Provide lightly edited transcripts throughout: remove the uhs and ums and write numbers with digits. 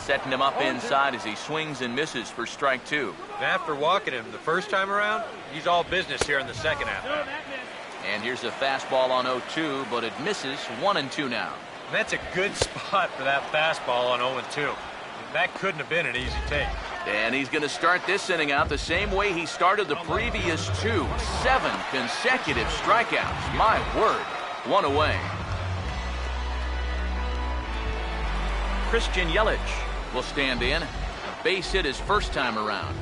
setting him up inside as he swings and misses for strike two. After walking him the first time around, he's all business here in the second half. And here's a fastball on 0-2, but it misses. 1-2 now. And that's a good spot for that fastball on 0-2. That couldn't have been an easy take. And he's going to start this inning out the same way he started the previous two. 7 consecutive strikeouts. My word. One away. Christian Yelich will stand in. A base hit his first time around.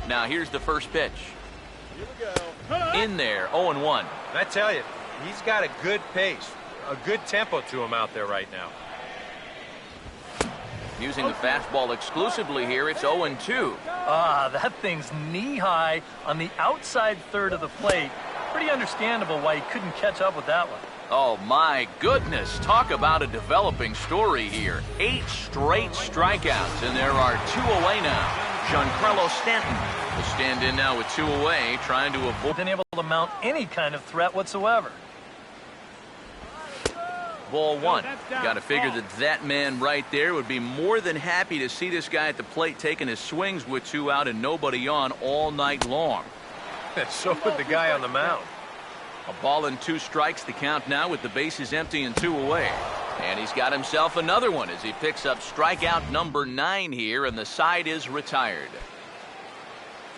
Now here's the first pitch. Here we go. In there, 0-1. I tell you, he's got a good pace, a good tempo to him out there right now. Using the fastball exclusively here, it's 0-2. That thing's knee-high on the outside third of the plate. Pretty understandable why he couldn't catch up with that one. Oh, my goodness. Talk about a developing story here. 8 straight strikeouts, and there are 2 away now. Giancarlo Stanton will stand in now with 2 away, trying to avoid... Been able to mount any kind of threat whatsoever. Ball 1. Got to figure that man right there would be more than happy to see this guy at the plate taking his swings with 2 out and nobody on all night long. So would the guy on the mound. A ball and 2 strikes the count now with the bases empty and 2 away. And he's got himself another one as he picks up strikeout number 9 here, and the side is retired.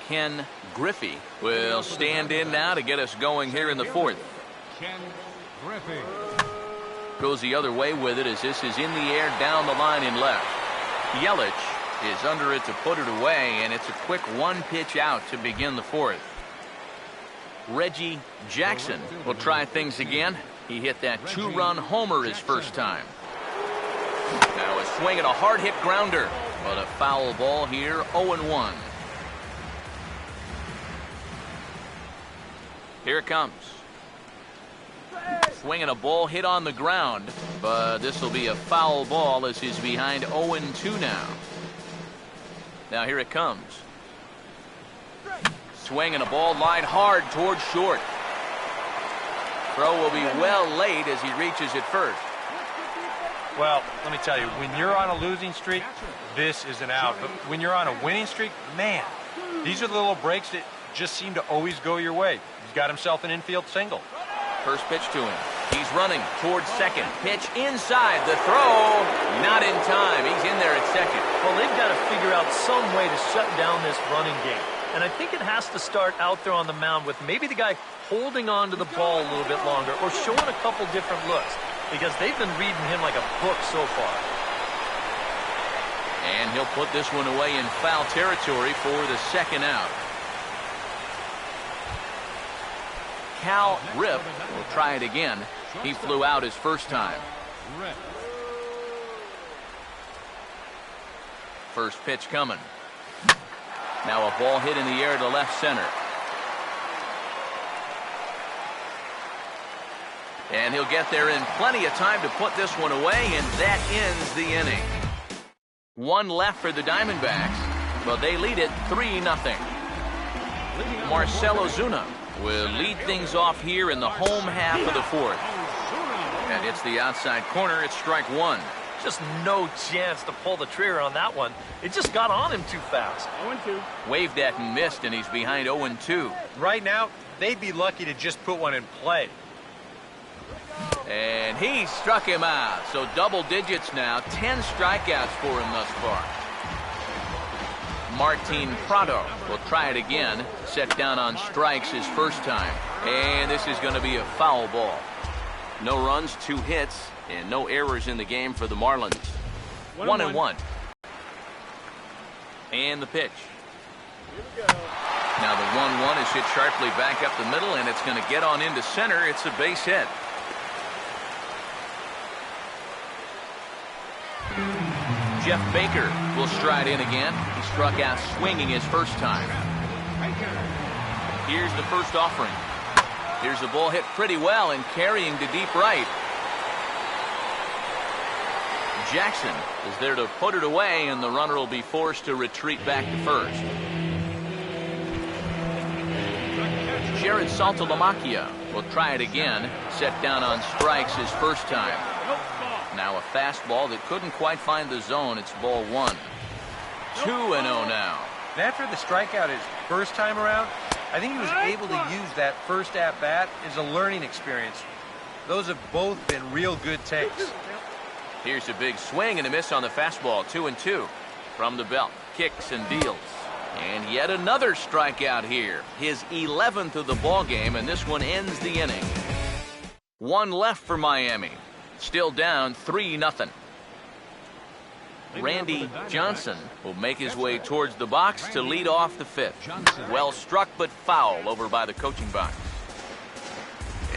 Ken Griffey will stand in now to get us going here in the 4th. Ken Griffey. Goes the other way with it as this is in the air down the line in left. Yelich is under it to put it away, and it's a quick 1-pitch out to begin the 4th. Reggie Jackson will try things again. He hit that 2-run homer his first time. Now a swing and a hard hit grounder, but a foul ball here. 0-1. Here it comes. Swinging a ball hit on the ground, but this will be a foul ball as he's behind 0-2 now. Now here it comes. Swinging a ball lined hard towards short. Throw will be well late as he reaches it first. Well, let me tell you, when you're on a losing streak, this is an out. But when you're on a winning streak, man, these are the little breaks that just seem to always go your way. He's got himself an infield single. First pitch to him. He's running towards second. Pitch inside. The throw, not in time. He's in there at second. Well, they've got to figure out some way to shut down this running game. And I think it has to start out there on the mound with maybe the guy holding on to the ball a little bit longer or showing a couple different looks, because they've been reading him like a book so far. And he'll put this one away in foul territory for the second out. Cal Rip will try it again. He flew out his first time. First pitch coming. Now a ball hit in the air to left center. And he'll get there in plenty of time to put this one away, and that ends the inning. 1 left for the Diamondbacks, but they lead it 3-0. Marcell Ozuna will lead things off here in the home half of the 4th. And hits the outside corner. It's strike 1. Just no chance to pull the trigger on that one. It just got on him too fast. 0-2. Waved at and missed, and he's behind 0-2. Right now, they'd be lucky to just put one in play. And he struck him out. So double digits now. 10 strikeouts for him thus far. Martin Prado will try it again. Set down on strikes his first time. And this is going to be a foul ball. No runs, 2 hits, and no errors in the game for the Marlins. 1-1. And the pitch. Here we go. Now the 1-1 is hit sharply back up the middle, and it's going to get on into center. It's a base hit. Jeff Baker will stride in again. He struck out swinging his first time. Here's the first offering. Here's the ball hit pretty well and carrying to deep right. Jackson is there to put it away, and the runner will be forced to retreat back to first. Aaron Saltalamacchia will try it again. Set down on strikes his first time. Now a fastball that couldn't quite find the zone. It's ball 1. 2-0 now. And after the strikeout his first time around, I think he was able to use that first at-bat as a learning experience. Those have both been real good takes. Here's a big swing and a miss on the fastball. 2-2 from the belt. Kicks and deals. And yet another strikeout here. His 11th of the ball game, and this one ends the inning. 1 left for Miami. Still down 3-0. Randy Johnson will make his way towards the box to lead off the 5th. Well struck but foul over by the coaching box.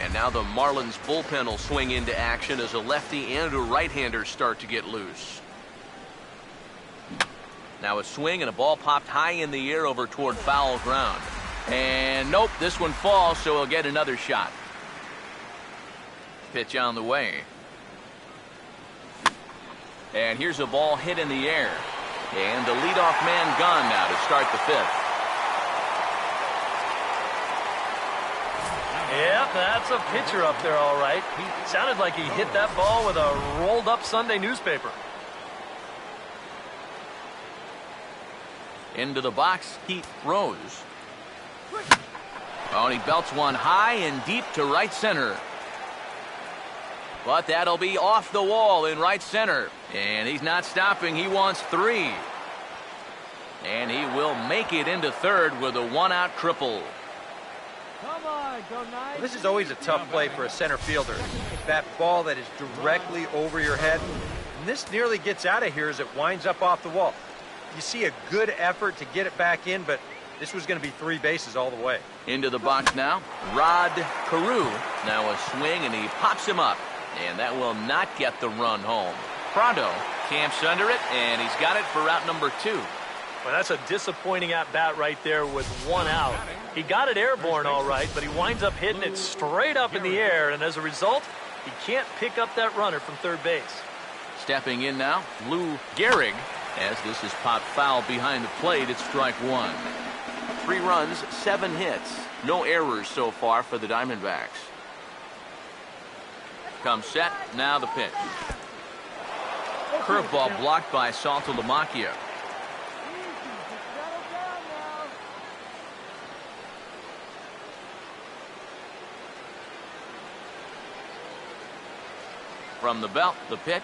And now the Marlins bullpen will swing into action as a lefty and a right-hander start to get loose. Now a swing and a ball popped high in the air over toward foul ground. And nope, this one falls, so he'll get another shot. Pitch on the way. And here's a ball hit in the air. And the leadoff man gone now to start the 5th. Yep, that's a pitcher up there, all right. Sounded like he hit that ball with a rolled-up Sunday newspaper. Into the box, Heath Rose. Oh, and he belts one high and deep to right center. But that'll be off the wall in right center. And he's not stopping. He wants 3. And he will make it into third with a 1-out triple. Come on, go Knights. This is always a tough play for a center fielder. That ball that is directly over your head. And this nearly gets out of here as it winds up off the wall. You see a good effort to get it back in, but this was going to be 3 bases all the way. Into the box now, Rod Carew. Now a swing, and he pops him up. And that will not get the run home. Prado camps under it, and he's got it for out number 2. Well, that's a disappointing at-bat right there with 1 out. He got it airborne all right, but he winds up hitting it straight up in the air, and as a result, he can't pick up that runner from third base. Stepping in now, Lou Gehrig. As this is popped foul behind the plate, it's strike 1. 3 runs, 7 hits. No errors so far for the Diamondbacks. Comes set, now the pitch. Curveball blocked by Saltalamacchia. From the belt, the pitch.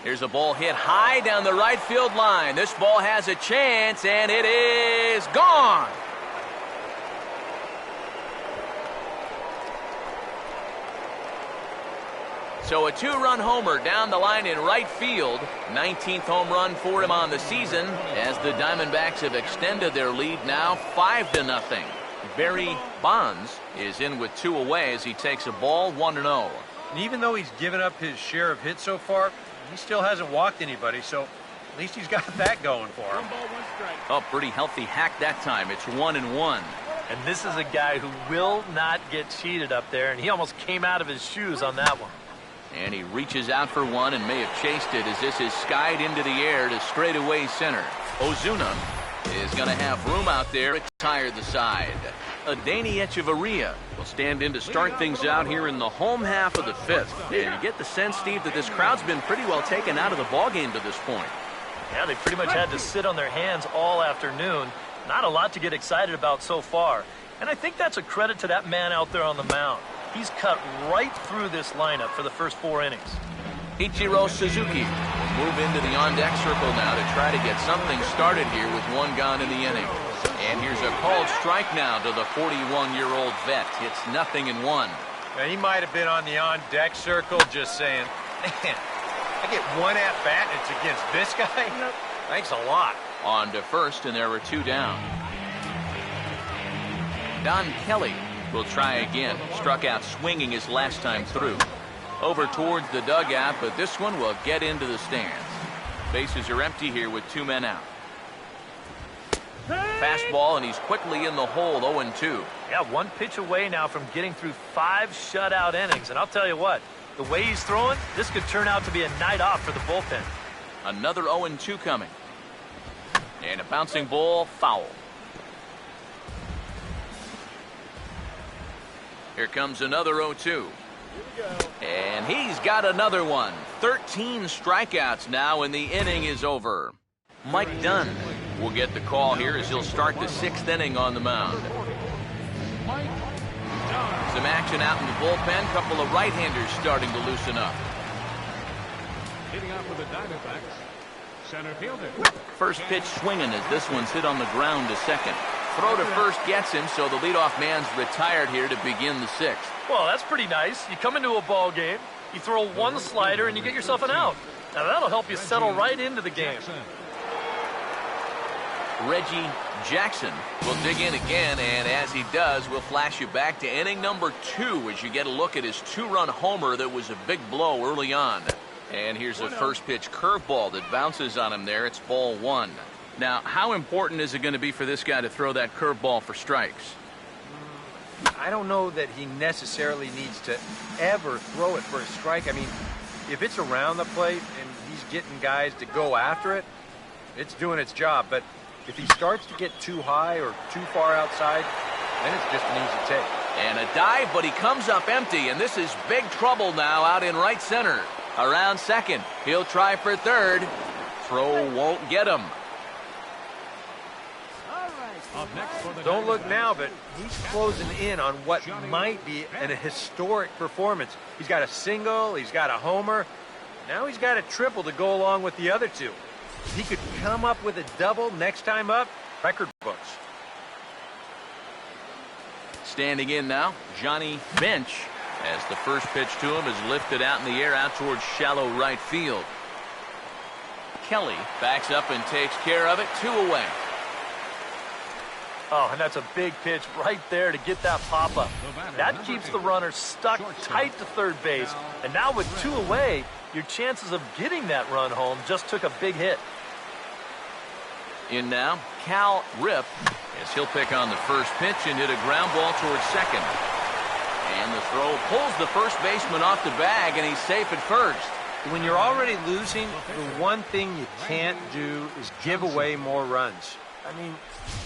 Here's a ball hit high down the right field line. This ball has a chance, and it is gone. So a 2-run homer down the line in right field. 19th home run for him on the season as the Diamondbacks have extended their lead now 5-0. Barry Bonds is in with 2 away as he takes a ball 1-0. And even though he's given up his share of hits so far, he still hasn't walked anybody, so at least he's got that going for him. Oh, pretty healthy hack that time. It's 1-1. And this is a guy who will not get cheated up there, and he almost came out of his shoes on that one. And he reaches out for one and may have chased it as this is skied into the air to straightaway center. Ozuna is going to have room out there to retire the side. Adeiny Echeverria will stand in to start things out here in the home half of the 5th. And you get the sense, Steve, that this crowd's been pretty well taken out of the ballgame to this point. Yeah, they pretty much had to sit on their hands all afternoon. Not a lot to get excited about so far. And I think that's a credit to that man out there on the mound. He's cut right through this lineup for the first 4 innings. Ichiro Suzuki will move into the on-deck circle now to try to get something started here with 1 gone in the inning. And here's a called strike now to the 41-year-old vet. It's 0-1. Now, he might have been on the on-deck circle just saying, man, I get 1 at-bat and it's against this guy? Thanks a lot. On to first, and there were 2 down. Don Kelly will try again. Struck out swinging his last time through. Over towards the dugout, but this one will get into the stands. Bases are empty here with 2 men out. Fastball, and he's quickly in the hole, 0-2. Yeah, 1 pitch away now from getting through 5 shutout innings. And I'll tell you what, the way he's throwing, this could turn out to be a night off for the bullpen. Another 0-2 coming. And a bouncing ball, foul. Here comes another 0-2. And he's got another one. 13 strikeouts now, and the inning is over. Mike Dunn will get the call here as he'll start the 6th inning on the mound. Some action out in the bullpen. Couple of right-handers starting to loosen up. Hitting off with the Diamondbacks, center fielder. First pitch swinging as this one's hit on the ground to second. Throw to first gets him, so the leadoff man's retired here to begin the 6th. Well, that's pretty nice. You come into a ball game, you throw one slider, and you get yourself an out. Now, that'll help you settle right into the game. Reggie Jackson will dig in again, and as he does, we'll flash you back to inning number 2 as you get a look at his 2-run homer that was a big blow early on. And here's a first pitch curveball that bounces on him there. It's ball 1. Now, how important is it going to be for this guy to throw that curveball for strikes? I don't know that he necessarily needs to ever throw it for a strike. I mean, if it's around the plate and he's getting guys to go after it, it's doing its job. But if he starts to get too high or too far outside, then it's just an easy take. And a dive, but he comes up empty, and this is big trouble now out in right center. Around second, he'll try for third. Throw won't get him. Don't look now, but he's closing in on what might be a historic performance. He's got a single, he's got a homer. Now he's got a triple to go along with the other 2. If he could come up with a double next time up, record books. Standing in now, Johnny Bench, as the first pitch to him is lifted out in the air out towards shallow right field. Kelly backs up and takes care of it. 2 away. Oh, and that's a big pitch right there to get that pop-up. That keeps the runner stuck tight to third base. And now with 2 away, your chances of getting that run home just took a big hit. In now, Cal Rip, as he'll pick on the first pitch and hit a ground ball towards second. And the throw pulls the first baseman off the bag, and he's safe at first. When you're already losing, the one thing you can't do is give away more runs. I mean,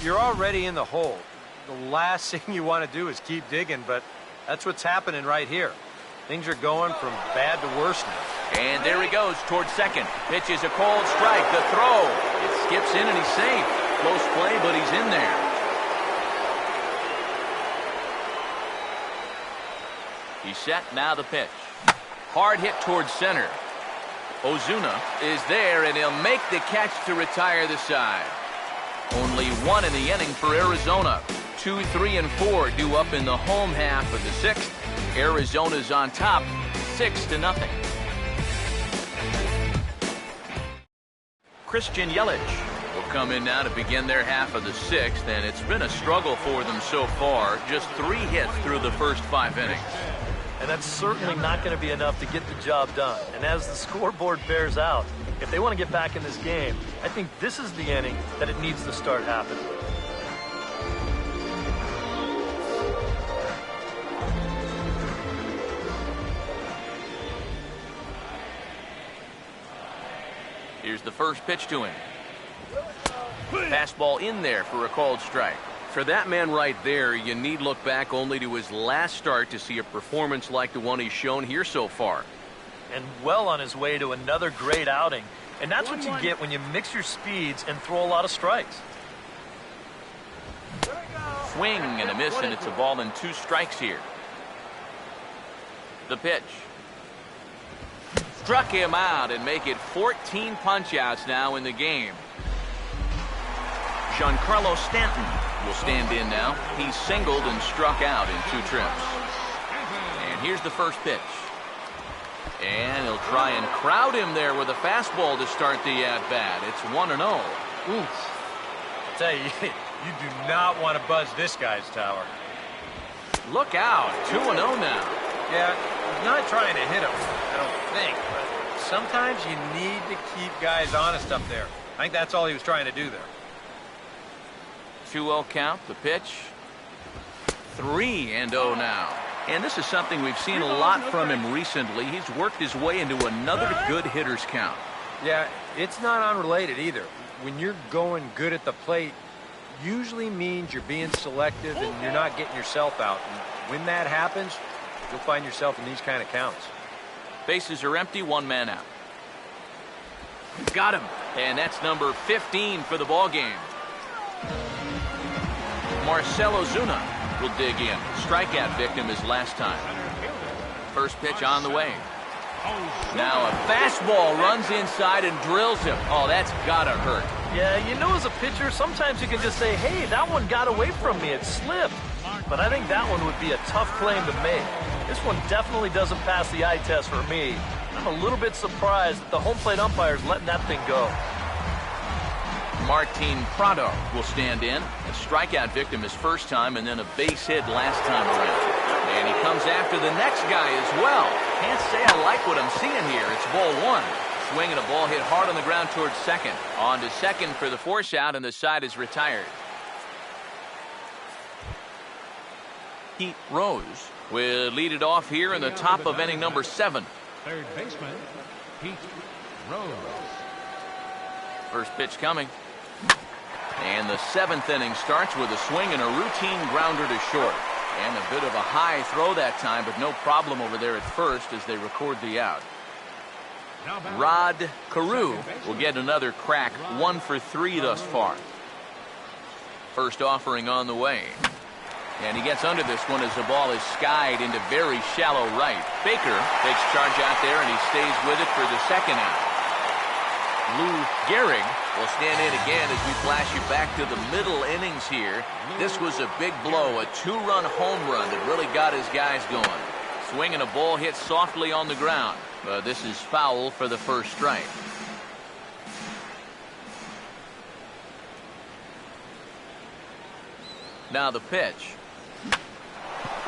you're already in the hole. The last thing you want to do is keep digging, but that's what's happening right here. Things are going from bad to worse now. And there he goes towards second. Pitch is a cold strike. The throw. It skips in and he's safe. Close play, but he's in there. He's set. Now the pitch. Hard hit towards center. Ozuna is there, and he'll make the catch to retire the side. Only 1 in the inning for Arizona. 2, 3, and 4 due up in the home half of the 6th. Arizona's on top, 6-0. Christian Yelich will come in now to begin their half of the 6th, and it's been a struggle for them so far. Just 3 hits through the first 5 innings. And that's certainly not going to be enough to get the job done. And as the scoreboard bears out, if they want to get back in this game, I think this is the inning that it needs to start happening. Here's the first pitch to him. Fastball in there for a called strike. For that man right there, you need look back only to his last start to see a performance like the one he's shown here so far. And well on his way to another great outing. And that's what you get when you mix your speeds and throw a lot of strikes. Swing and a miss, and it's a ball and 2 strikes here. The pitch. Struck him out and make it 14 punch-outs now in the game. Giancarlo Stanton will stand in now. He's singled and struck out in 2 trips. And here's the first pitch. And he'll try and crowd him there with a fastball to start the at-bat. It's 1-0. Oof. I tell you, you do not want to buzz this guy's tower. Look out. 2-0 now. Yeah, he's not trying to hit him, I don't think. But sometimes you need to keep guys honest up there. I think that's all he was trying to do there. 2-0 count, the pitch. 3-0 now. And this is something we've seen a lot from him recently. He's worked his way into another good hitter's count. Yeah, it's not unrelated either. When you're going good at the plate, usually means you're being selective and you're not getting yourself out. And when that happens, you'll find yourself in these kind of counts. Bases are empty, one man out. Got him. And that's number 15 for the ball game. Marcelo Zuna will dig in. Strikeout victim his last time. First pitch on the way. Now a fastball runs inside and drills him. Oh, that's gotta hurt. Yeah, you know, as a pitcher, sometimes you can just say, hey, that one got away from me. It slipped. But I think that one would be a tough claim to make. This one definitely doesn't pass the eye test for me. I'm a little bit surprised that the home plate umpire's letting that thing go. Martin Prado will stand in. A strikeout victim his first time and then a base hit last time around. And he comes after the next guy as well. Can't say I like what I'm seeing here. It's ball one. Swinging a ball hit hard on the ground towards second. On to second for the force out, and the side is retired. Pete Rose will lead it off here in the top of inning number 7. Third baseman, Pete Rose. First pitch coming. And the 7th inning starts with a swing and a routine grounder to short. And a bit of a high throw that time, but no problem over there at first as they record the out. Rod Carew will get another crack, 1 for 3 thus far. First offering on the way. And he gets under this one as the ball is skied into very shallow right. Baker takes charge out there and he stays with it for the second out. Lou Gehrig will stand in again as we flash you back to the middle innings here. This was a big blow, a 2-run home run that really got his guys going. Swinging a ball hit softly on the ground. But this is foul for the first strike. Now the pitch.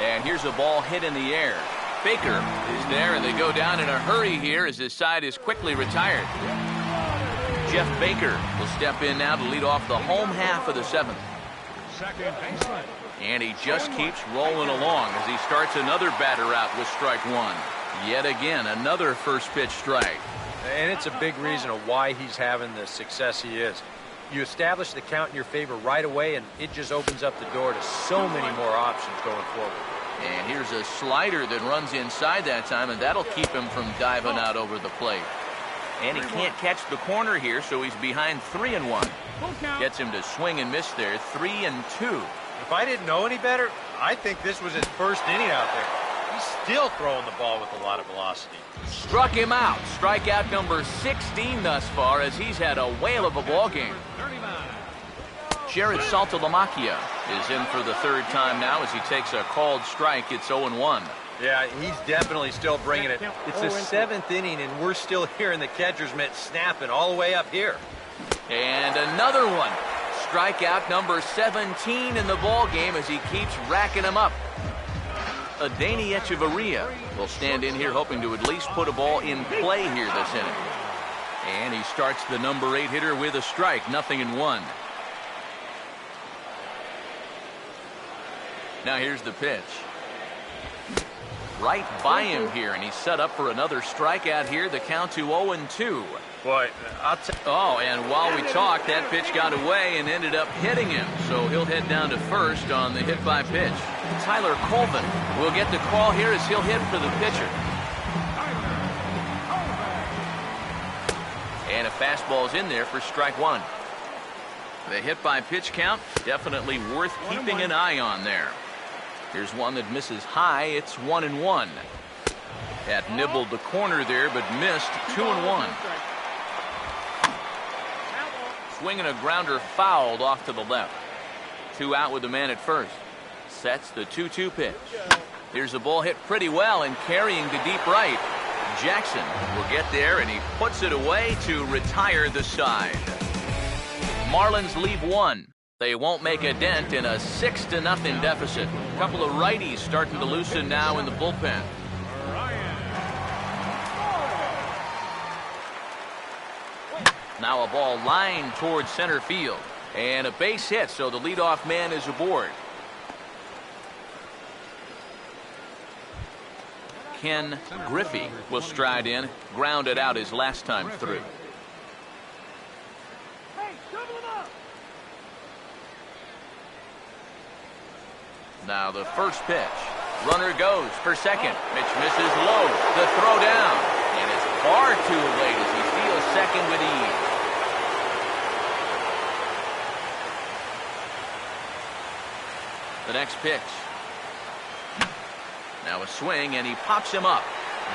And here's a ball hit in the air. Baker is there, and they go down in a hurry here as his side is quickly retired. Jeff Baker will step in now to lead off the home half of the 7th. Second baseman. And he just keeps rolling along as he starts another batter out with strike 1. Yet again, another first pitch strike. And it's a big reason of why he's having the success he is. You establish the count in your favor right away, and it just opens up the door to so many more options going forward. And here's a slider that runs inside that time, and that'll keep him from diving out over the plate. And he can't catch the corner here, so he's behind 3-1. Gets him to swing and miss there, 3-2. If I didn't know any better, I think this was his first inning out there. He's still throwing the ball with a lot of velocity. Struck him out. Strikeout number 16 thus far as he's had a whale of a ball game. Jared Saltalamacchia is in for the third time now as he takes a called strike. It's 0-1. Yeah, he's definitely still bringing it. It's the 7th inning, and we're still hearing the catcher's mitt snapping all the way up here. And another one. Strikeout number 17 in the ball game as he keeps racking them up. Adeiny Echeverria will stand in here hoping to at least put a ball in play here this inning. And he starts the number 8 hitter with a strike, 0-1. Now here's the pitch. Right by him here, and he's set up for another strikeout here. The count to 0-2. Boy, Oh, and while we talked, that pitch got away and ended up hitting him. So he'll head down to first on the hit by pitch. Tyler Colvin will get the call here as he'll hit for the pitcher. And a fastball's in there for strike 1. The hit by pitch count, definitely worth keeping an eye on there. Here's one that misses high. It's 1-1. That nibbled the corner there, but missed. 2-1. Swinging a grounder fouled off to the left. 2 out with the man at first. Sets the 2-2 pitch. Here's the ball hit pretty well and carrying to deep right. Jackson will get there, and he puts it away to retire the side. Marlins leave 1. They won't make a dent in a 6-0 deficit. A couple of righties starting to loosen now in the bullpen. Now a ball lined towards center field. And a base hit, so the leadoff man is aboard. Ken Griffey will stride in, grounded out his last time through. Now the first pitch. Runner goes for second. Pitch misses low. The throw down. And it's far too late as he steals second with ease. The next pitch. Now a swing, and he pops him up.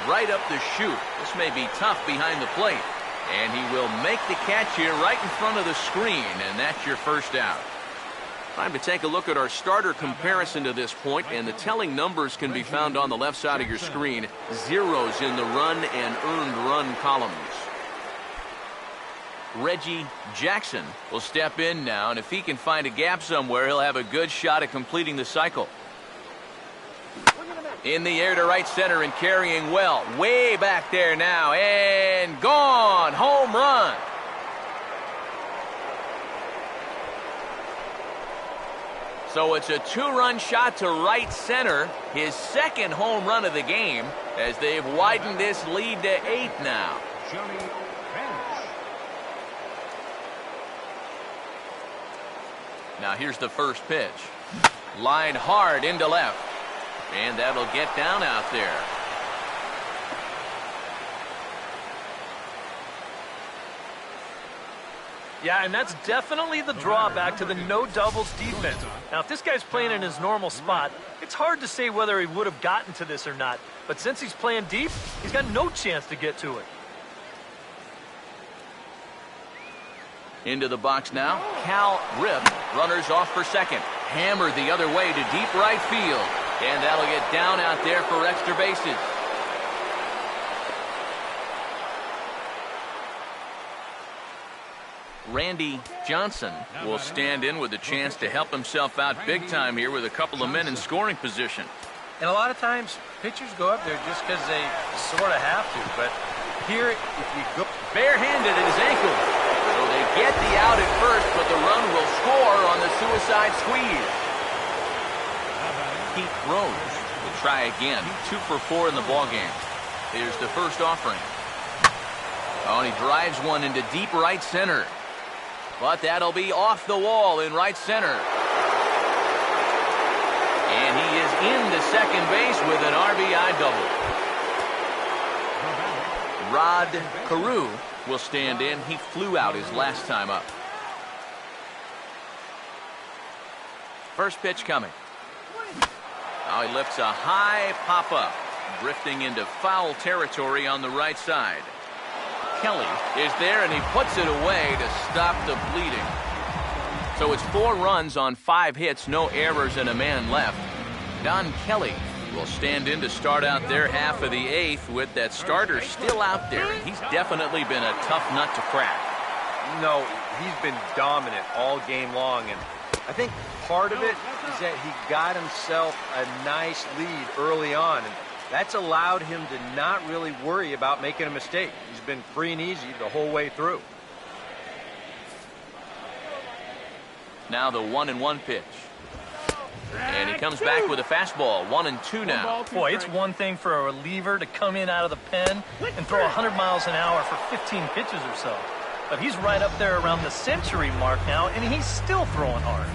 Right up the chute. This may be tough behind the plate. And he will make the catch here right in front of the screen, and that's your first out. Time to take a look at our starter comparison to this point, and the telling numbers can be found on the left side of your screen. Zeros in the run and earned run columns. Reggie Jackson will step in now, and if he can find a gap somewhere, he'll have a good shot at completing the cycle. In the air to right center and carrying well. Way back there now, and gone. Home run. So it's a two-run shot to right center, his second home run of the game, as they've widened this lead to 8 now. Now here's the first pitch. Line hard into left, and that'll get down out there. Yeah, and that's definitely the drawback to the no doubles defense. Now, if this guy's playing in his normal spot, it's hard to say whether he would have gotten to this or not. But since he's playing deep, he's got no chance to get to it. Into the box now. Cal Rip. Runners off for second. Hammered the other way to deep right field. And that'll get down out there for extra bases. Randy Johnson will stand in with a chance to help himself out big time here with a couple of men in scoring position. And a lot of times, pitchers go up there just because they sort of have to. But here, if you go barehanded at his ankle. So they get the out at first, but the run will score on the suicide squeeze. Pete Rose will try again. 2 for 4 in the ballgame. Here's the first offering. Oh, and he drives one into deep right center. But that'll be off the wall in right center. And he is into second base with an RBI double. Rod Carew will stand in. He flew out his last time up. First pitch coming. Now he lifts a high pop-up, drifting into foul territory on the right side. Kelly is there, and he puts it away to stop the bleeding. So it's 4 runs on 5 hits, no errors, and a man left. Don Kelly will stand in to start out their half of the 8th with that starter still out there. And he's definitely been a tough nut to crack. No, he's been dominant all game long, and I think part of it is that he got himself a nice lead early on, and that's allowed him to not really worry about making a mistake. He's been free and easy the whole way through. Now the 1-1 pitch. And he comes back with a fastball. 1-2 now. Boy, it's one thing for a reliever to come in out of the pen and throw 100 miles an hour for 15 pitches or so. But he's right up there around the century mark now, and he's still throwing hard.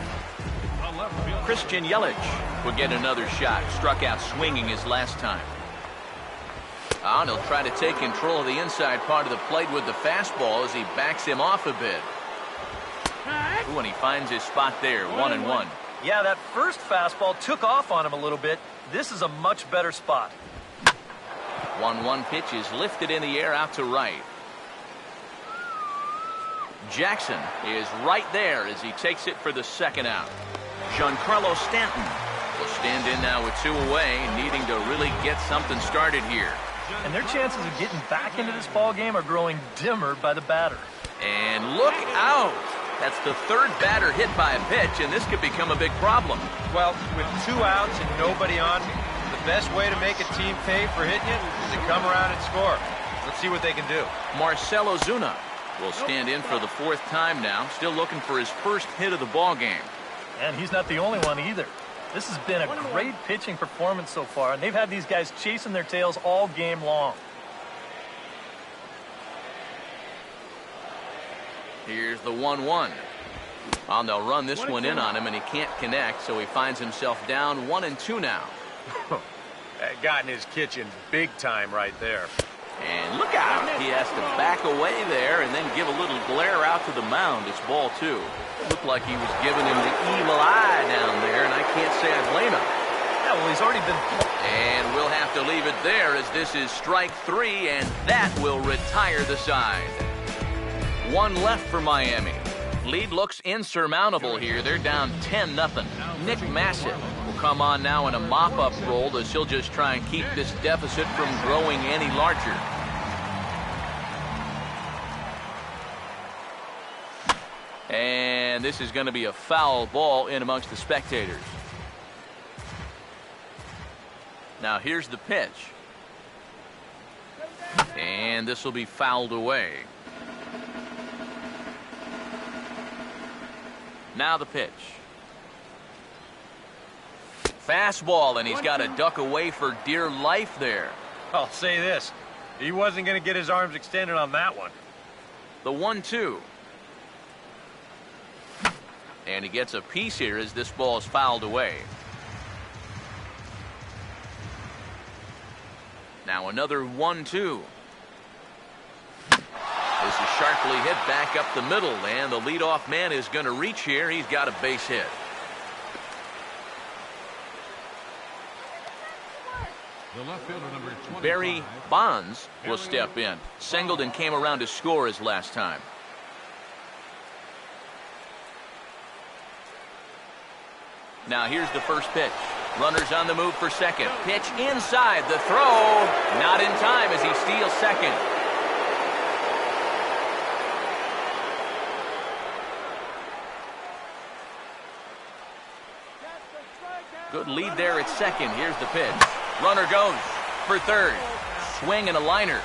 Christian Yelich will get another shot. Struck out swinging his last time. And he'll try to take control of the inside part of the plate with the fastball as he backs him off a bit. Ooh, and he finds his spot there. 1-1. Yeah, that first fastball took off on him a little bit. This is a much better spot. 1-1 pitch is lifted in the air out to right. Jackson is right there as he takes it for the second out. Giancarlo Stanton will stand in now with 2 away, needing to really get something started here. And their chances of getting back into this ball game are growing dimmer by the batter. And look out! That's the 3rd batter hit by a pitch, and this could become a big problem. Well, with 2 outs and nobody on, the best way to make a team pay for hitting you is to come around and score. Let's see what they can do. Marcell Ozuna will stand in for the 4th time now, still looking for his first hit of the ball game. And he's not the only one either. This has been a great pitching performance so far, and they've had these guys chasing their tails all game long. Here's the 1-1. They'll run this one in on him, and he can't connect, so he finds himself down 1-2 now. That got in his kitchen big time right there. And look out. He has to back away there and then give a little glare out to the mound. It's ball 2. Looked like he was giving him the evil eye down there, and I can't say I blame him. Yeah, well, he's already been... And we'll have to leave it there as this is strike 3, and that will retire the side. 1 left for Miami. Lead looks insurmountable here. They're down 10-0. Nick Massett will come on now in a mop-up role as he'll just try and keep this deficit from growing any larger. And this is going to be a foul ball in amongst the spectators. Now here's the pitch. And this will be fouled away. Now the pitch. Fastball, and he's got to duck away for dear life there. I'll say this. He wasn't going to get his arms extended on that one. The 1-2. And he gets a piece here as this ball is fouled away. Now another 1-2. This is sharply hit back up the middle, and the leadoff man is going to reach here. He's got a base hit. The left fielder, number 25, Barry Bonds will step in. Singleton came around to score his last time. Now here's the first pitch. Runners on the move for second. Pitch inside. The throw not in time as he steals second. Good lead there at second. Here's the pitch. Runner goes for third. Swing and a liner.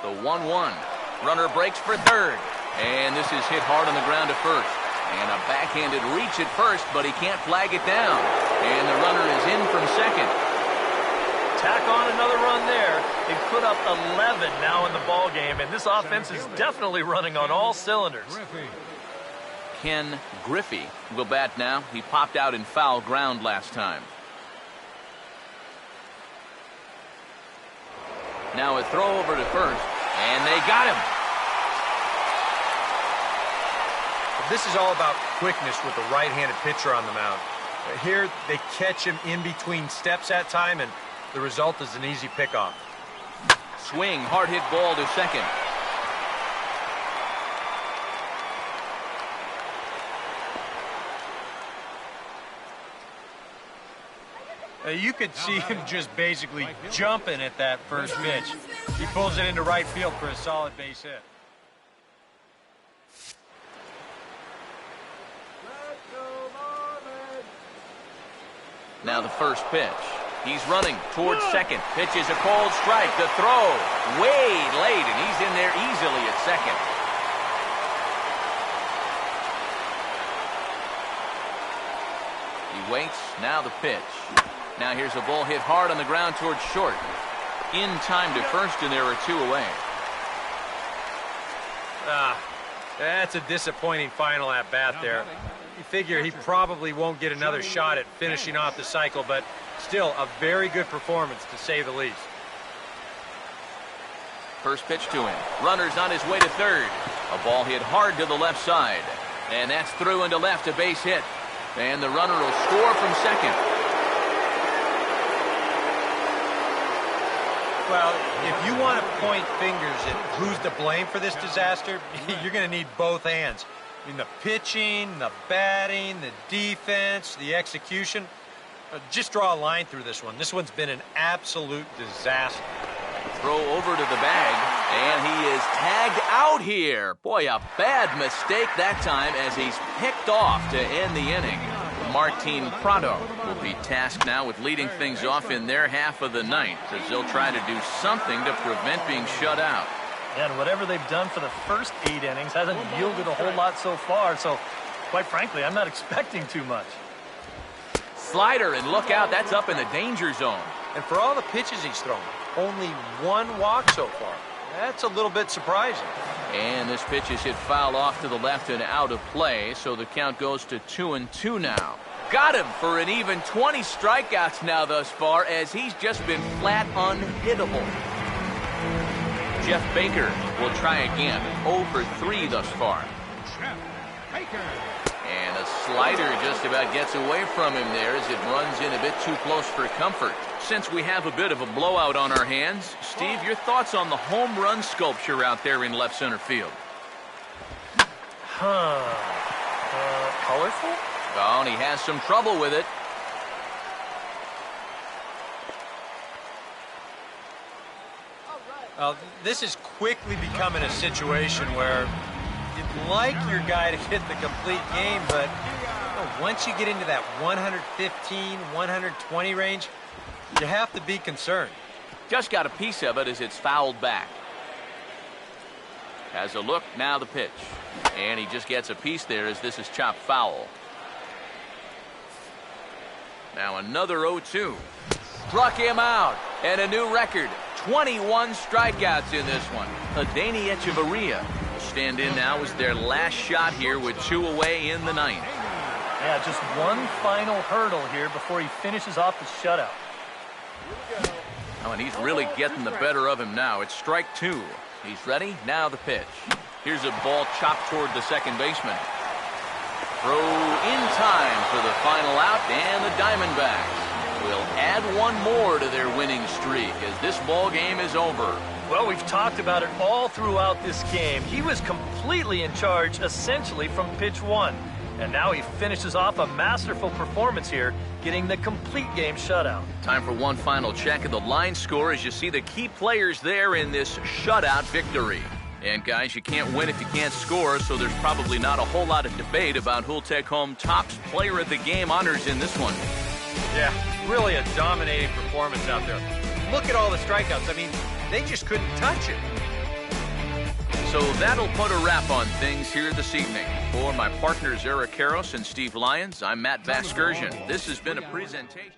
The 1-1. Runner breaks for third. And this is hit hard on the ground to first. And a backhanded reach at first, but he can't flag it down. And the runner is in from second. Tack on another run there. They put up 11 now in the ball game, and this offense is definitely running on all cylinders. Ken Griffey will bat now. He popped out in foul ground last time. Now a throw over to first, and they got him. This is all about quickness with the right-handed pitcher on the mound. Here, they catch him in between steps at time, and the result is an easy pickoff. Swing, hard hit ball to second. You could see him just basically jumping at that first pitch. He pulls it into right field for a solid base hit. Now the first pitch. He's running towards second. Pitch is a cold strike. The throw way late, and he's in there easily at second. He waits. Now the pitch. Now here's a ball hit hard on the ground towards short. In time to first, and there are 2 away. That's a disappointing final at bat there. You figure he probably won't get another shot at finishing off the cycle, but still a very good performance to say the least. First pitch to him. Runner's on his way to third. A ball hit hard to the left side. And that's through into left, a base hit. And the runner will score from second. Well, if you want to point fingers at who's to blame for this disaster, you're going to need both hands. I mean, the pitching, the batting, the defense, the execution. Just draw a line through this one. This one's been an absolute disaster. Throw over to the bag, and he is tagged out here. Boy, a bad mistake that time as he's picked off to end the inning. Martin Prado will be tasked now with leading things off in their half of the ninth as they'll try to do something to prevent being shut out. And whatever they've done for the first 8 innings hasn't yielded a whole lot so far, so quite frankly, I'm not expecting too much. Slider, and look out, that's up in the danger zone. And for all the pitches he's thrown, only 1 walk so far. That's a little bit surprising. And this pitch is hit foul off to the left and out of play, so the count goes to 2-2 now. Got him for an even 20 strikeouts now thus far, as he's just been flat unhittable. Jeff Baker will try again. 0 for 3 thus far. Jeff Baker. And a slider just about gets away from him there as it runs in a bit too close for comfort. Since we have a bit of a blowout on our hands, Steve, your thoughts on the home run sculpture out there in left center field? Colorful? Oh, and he has some trouble with it. This is quickly becoming a situation where you'd like your guy to hit the complete game, but once you get into that 115, 120 range, you have to be concerned. Just got a piece of it as it's fouled back. Has a look, now the pitch. And he just gets a piece there as this is chopped foul. Now another 0-2. Struck him out. And a new record. 21 strikeouts in this one. Heinekenkeg11 will stand in now as their last shot here with 2 away in the ninth. Yeah, just one final hurdle here before he finishes off the shutout. Oh, and he's really getting the better of him now. It's strike 2. He's ready. Now the pitch. Here's a ball chopped toward the second baseman. Throw in time for the final out, and the Diamondbacks will add one more to their winning streak as this ball game is over. Well, we've talked about it all throughout this game. He was completely in charge, essentially, from pitch 1. And now he finishes off a masterful performance here, getting the complete game shutout. Time for one final check of the line score as you see the key players there in this shutout victory. And guys, you can't win if you can't score, so there's probably not a whole lot of debate about who'll take home Topps Player of the Game honors in this one. Yeah, really a dominating performance out there. Look at all the strikeouts. I mean, they just couldn't touch it. So that'll put a wrap on things here this evening. For my partners Eric Karros and Steve Lyons, I'm Matt Vasgersian. This has been a presentation.